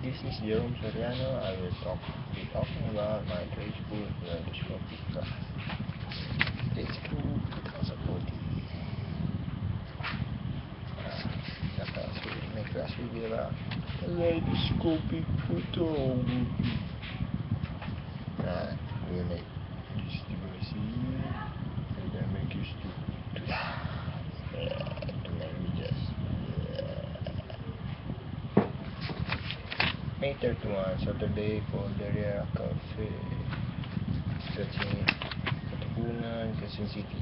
This is Jerome Soriano. I will be talking about my grade school kaleidoscopic class. Grade school 2014. My class will be about kaleidoscopic photography. We'll make this device here. We're gonna make use to my images. May 31, Saturday for Daria Cafe. Katipunan, Quezon City.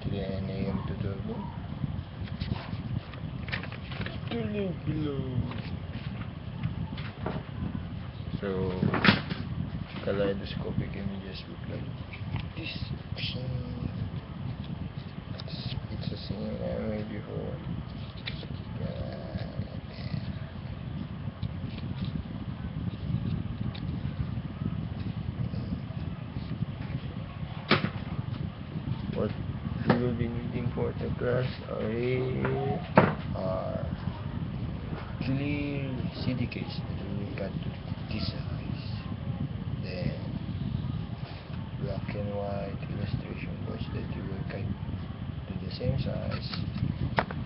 10 a.m. to 12 noon. The link below. So, kaleidoscopic images look like this. It's a scene I made before. What we will be needing for the class are clear CD case that we will cut to this size, then black and white illustration boards that you will cut to the same size,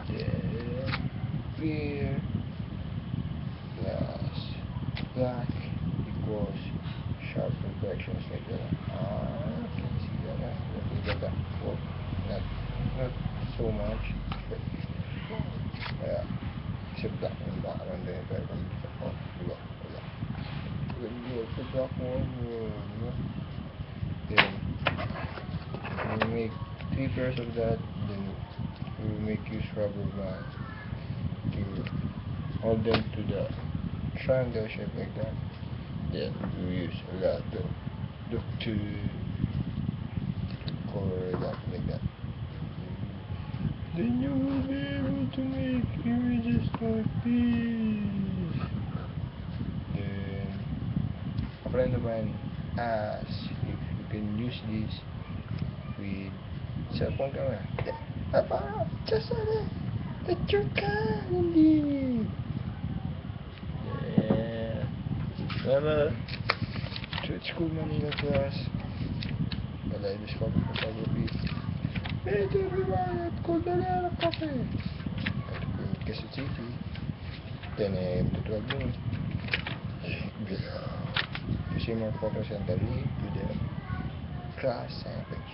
then clear glass, black equals sharp reflections like that. Can you see that? Look at that. Well, not so much, but yeah, except that one, that one there, that one. Oh, look. When you put that one, then we make 3 pairs of that, then we will make use rubber band to hold them to the triangle shape like that. Then we will use a lot of duct to cover that like that. Then you will be able to make images like this. Then a friend of mine asked if you can use this with cellphone camera. Just that you can indeed. Yeah. Remember, Grade School Manila class, kaleidoscopic photography. Meet everyone at Cordillera Cafe. At Quezon City, 10 a.m. to 12 noon. See more photos and the link to the class page.